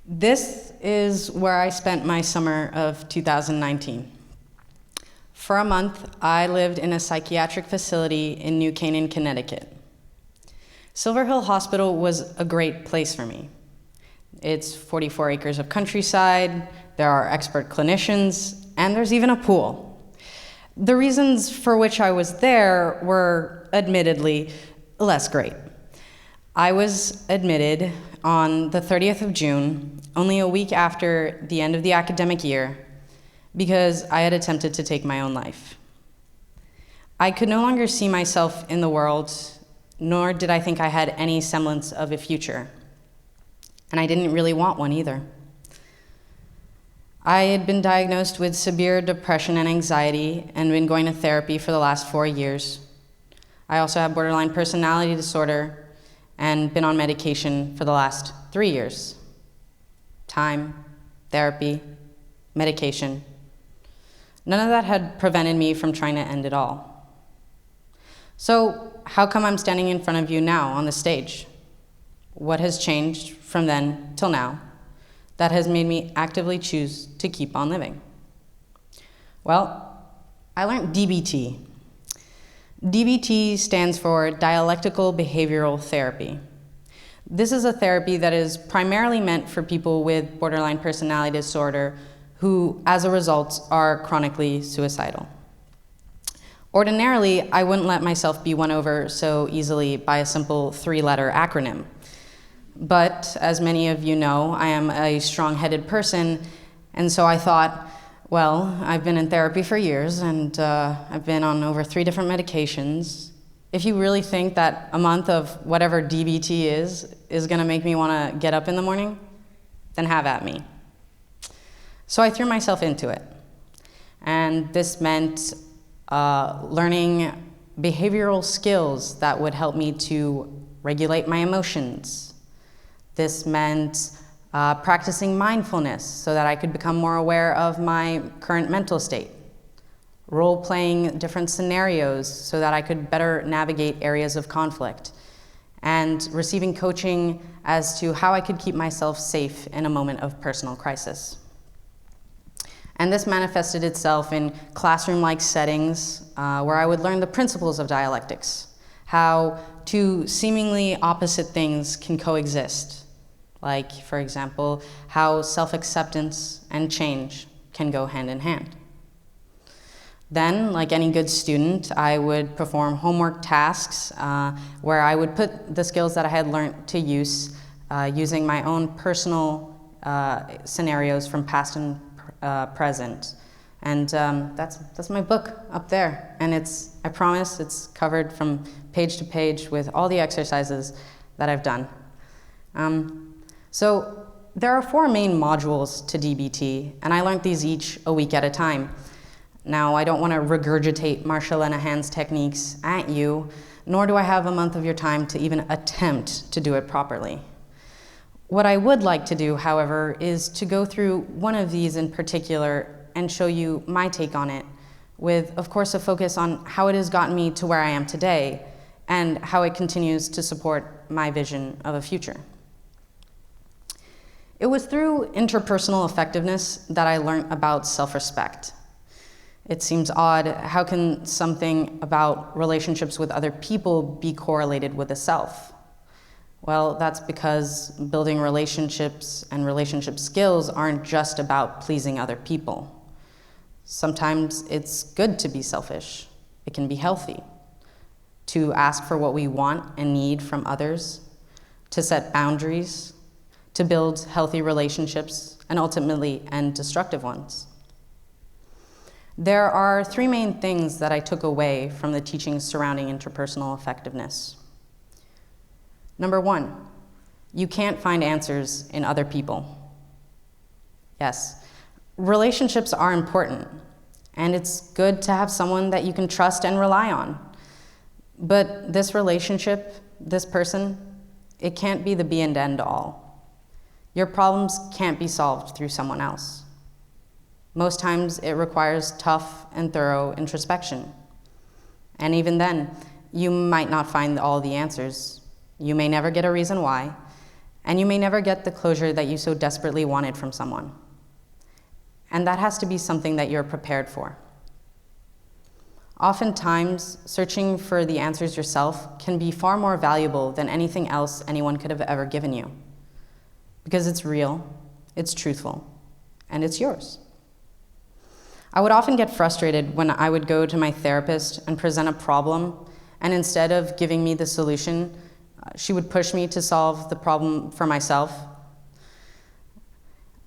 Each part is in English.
This is where I spent my summer of 2019. For a month, I lived in a psychiatric facility in New Canaan, Connecticut. Silver Hill Hospital was a great place for me. It's 44 acres of countryside, there are expert clinicians, and there's even a pool. The reasons for which I was there were admittedly less great. I was admitted on the 30th of June, only a week after the end of the academic year, because I had attempted to take my own life. I could no longer see myself in the world, nor did I think I had any semblance of a future. And I didn't really want one either. I had been diagnosed with severe depression and anxiety and been going to therapy for the last 4 years. I also have borderline personality disorder and been on medication for the last 3 years. Time, therapy, medication. None of that had prevented me from trying to end it all. So how come I'm standing in front of you now on the stage? What has changed from then till now that has made me actively choose to keep on living? Well, I learned DBT. DBT stands for Dialectical Behavioral Therapy. This is a therapy that is primarily meant for people with borderline personality disorder who, as a result, are chronically suicidal. Ordinarily, I wouldn't let myself be won over so easily by a simple 3-letter acronym. But as many of you know, I am a strong-headed person, and so I thought, well, I've been in therapy for years, and I've been on over 3 different medications. If you really think that a month of whatever DBT is gonna make me wanna get up in the morning, then have at me. So I threw myself into it. And this meant learning behavioral skills that would help me to regulate my emotions. This meant practicing mindfulness so that I could become more aware of my current mental state. Role-playing different scenarios so that I could better navigate areas of conflict. And receiving coaching as to how I could keep myself safe in a moment of personal crisis. And this manifested itself in classroom-like settings where I would learn the principles of dialectics, how two seemingly opposite things can coexist. Like, for example, how self-acceptance and change can go hand in hand. Then, like any good student, I would perform homework tasks where I would put the skills that I had learned to use using my own personal scenarios from past and present. And that's my book up there. And I promise, it's covered from page to page with all the exercises that I've done. So there are 4 main modules to DBT, and I learned these each a week at a time. Now, I don't want to regurgitate Marsha Linehan's techniques at you, nor do I have a month of your time to even attempt to do it properly. What I would like to do, however, is to go through one of these in particular and show you my take on it, with, of course, a focus on how it has gotten me to where I am today and how it continues to support my vision of a future. It was through interpersonal effectiveness that I learned about self-respect. It seems odd, how can something about relationships with other people be correlated with the self? Well, that's because building relationships and relationship skills aren't just about pleasing other people. Sometimes it's good to be selfish. It can be healthy. To ask for what we want and need from others, to set boundaries, to build healthy relationships, and ultimately end destructive ones. There are 3 main things that I took away from the teachings surrounding interpersonal effectiveness. Number 1, you can't find answers in other people. Yes, relationships are important, and it's good to have someone that you can trust and rely on. But this relationship, this person, it can't be the be and end all. Your problems can't be solved through someone else. Most times it requires tough and thorough introspection. And even then, you might not find all the answers. You may never get a reason why, and you may never get the closure that you so desperately wanted from someone. And that has to be something that you're prepared for. Oftentimes, searching for the answers yourself can be far more valuable than anything else anyone could have ever given you. Because it's real, it's truthful, and it's yours. I would often get frustrated when I would go to my therapist and present a problem, and instead of giving me the solution, she would push me to solve the problem for myself.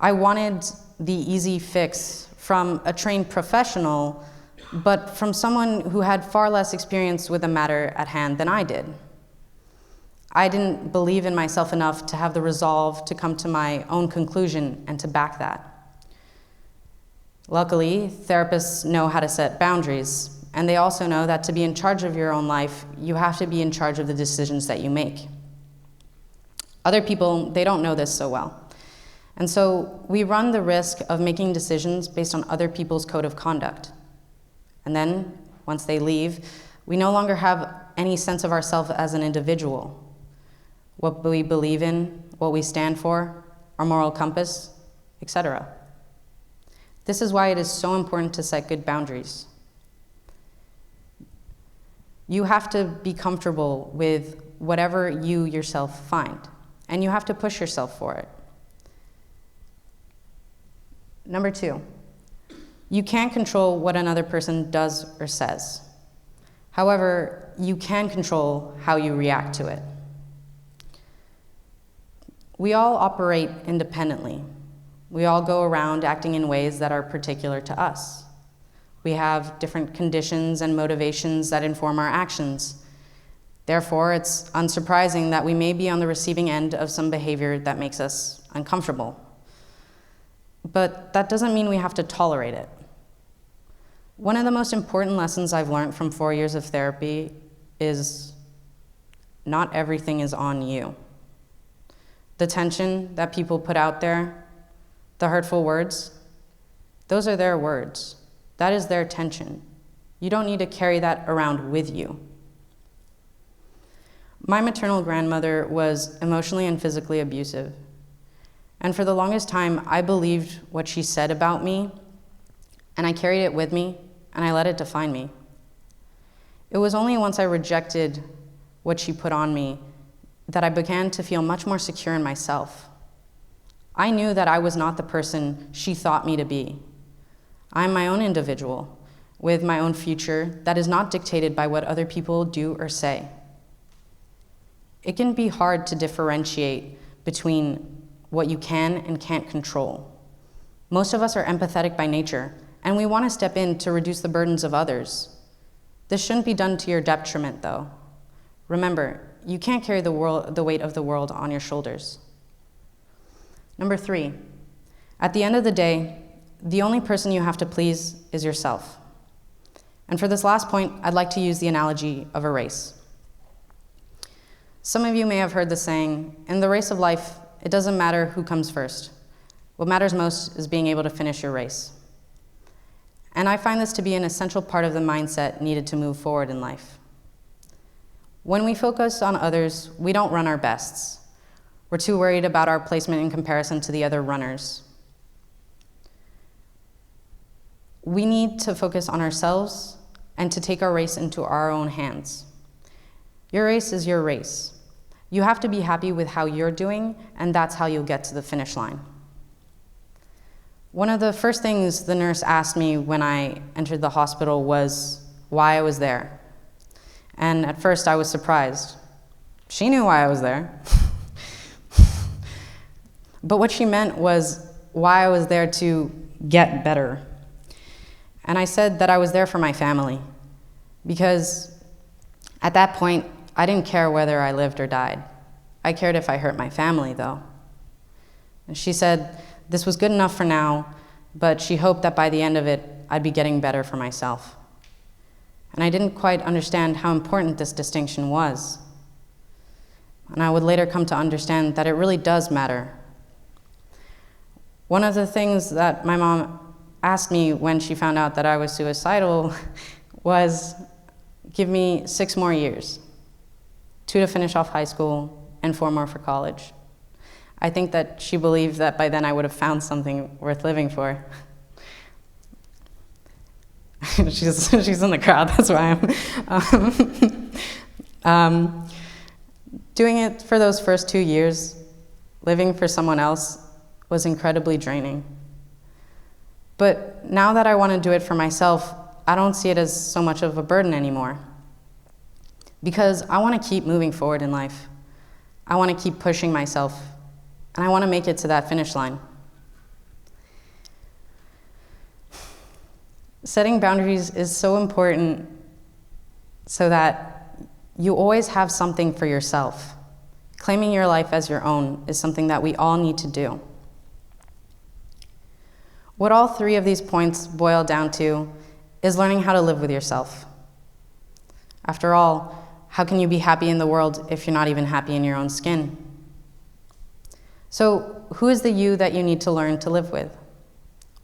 I wanted the easy fix from a trained professional, but from someone who had far less experience with the matter at hand than I did. I didn't believe in myself enough to have the resolve to come to my own conclusion and to back that. Luckily, therapists know how to set boundaries, and they also know that to be in charge of your own life, you have to be in charge of the decisions that you make. Other people, they don't know this so well. And so we run the risk of making decisions based on other people's code of conduct. And then, once they leave, we no longer have any sense of ourselves as an individual. What we believe in, what we stand for, our moral compass, etc. This is why it is so important to set good boundaries. You have to be comfortable with whatever you yourself find, and you have to push yourself for it. Number 2, you can't control what another person does or says. However, you can control how you react to it. We all operate independently. We all go around acting in ways that are particular to us. We have different conditions and motivations that inform our actions. Therefore, it's unsurprising that we may be on the receiving end of some behavior that makes us uncomfortable. But that doesn't mean we have to tolerate it. One of the most important lessons I've learned from 4 years of therapy is not everything is on you. The tension that people put out there, the hurtful words, those are their words. That is their tension. You don't need to carry that around with you. My maternal grandmother was emotionally and physically abusive. And for the longest time, I believed what she said about me, and I carried it with me, and I let it define me. It was only once I rejected what she put on me that I began to feel much more secure in myself. I knew that I was not the person she thought me to be. I'm my own individual, with my own future that is not dictated by what other people do or say. It can be hard to differentiate between what you can and can't control. Most of us are empathetic by nature, and we want to step in to reduce the burdens of others. This shouldn't be done to your detriment, though. Remember, you can't carry the weight of the world on your shoulders. Number 3, at the end of the day, the only person you have to please is yourself. And for this last point, I'd like to use the analogy of a race. Some of you may have heard the saying, in the race of life, it doesn't matter who comes first. What matters most is being able to finish your race. And I find this to be an essential part of the mindset needed to move forward in life. When we focus on others, we don't run our bests. We're too worried about our placement in comparison to the other runners. We need to focus on ourselves and to take our race into our own hands. Your race is your race. You have to be happy with how you're doing, and that's how you'll get to the finish line. One of the first things the nurse asked me when I entered the hospital was why I was there. And at first I was surprised. She knew why I was there. But what she meant was why I was there to get better. And I said that I was there for my family, because at that point, I didn't care whether I lived or died. I cared if I hurt my family, though. And she said this was good enough for now, but she hoped that by the end of it, I'd be getting better for myself. And I didn't quite understand how important this distinction was. And I would later come to understand that it really does matter. One of the things that my mom asked me when she found out that I was suicidal was, give me 6 more years, 2 to finish off high school and 4 more for college. I think that she believed that by then I would have found something worth living for. she's in the crowd, that's why I'm... doing it for those first 2 years, living for someone else, was incredibly draining. But now that I want to do it for myself, I don't see it as so much of a burden anymore. Because I want to keep moving forward in life. I want to keep pushing myself, and I want to make it to that finish line. Setting boundaries is so important so that you always have something for yourself. Claiming your life as your own is something that we all need to do. What all three of these points boil down to is learning how to live with yourself. After all, how can you be happy in the world if you're not even happy in your own skin? So, who is the you that you need to learn to live with?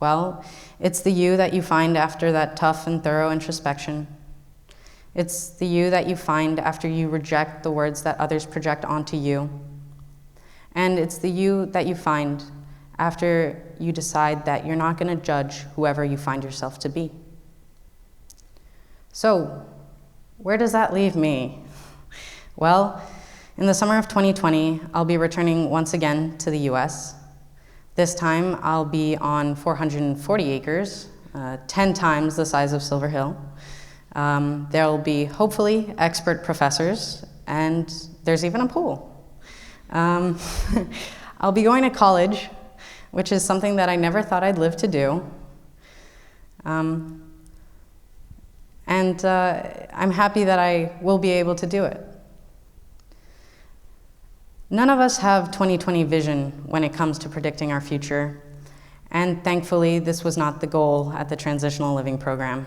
Well, it's the you that you find after that tough and thorough introspection. It's the you that you find after you reject the words that others project onto you. And it's the you that you find after you decide that you're not going to judge whoever you find yourself to be. So, where does that leave me? Well, in the summer of 2020, I'll be returning once again to the US. This time, I'll be on 440 acres, 10 times the size of Silver Hill. There'll be, hopefully, expert professors, and there's even a pool. I'll be going to college, which is something that I never thought I'd live to do. And I'm happy that I will be able to do it. None of us have 20/20 vision when it comes to predicting our future, and thankfully, this was not the goal at the Transitional Living Program.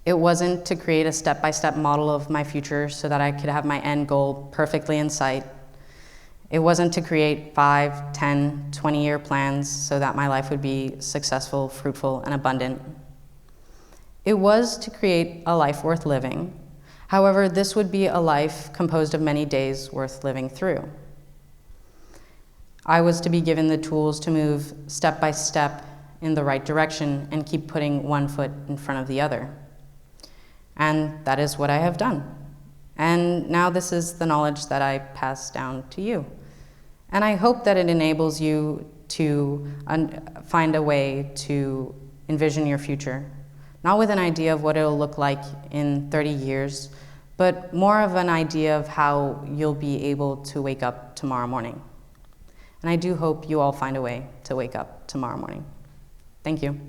It wasn't to create a step-by-step model of my future so that I could have my end goal perfectly in sight. It wasn't to create 5, 10, 20-year plans so that my life would be successful, fruitful, and abundant. It was to create a life worth living. However, this would be a life composed of many days worth living through. I was to be given the tools to move step by step in the right direction and keep putting one foot in front of the other. And that is what I have done. And now this is the knowledge that I pass down to you. And I hope that it enables you to find a way to envision your future. Not with an idea of what it'll look like in 30 years, but more of an idea of how you'll be able to wake up tomorrow morning. And I do hope you all find a way to wake up tomorrow morning. Thank you.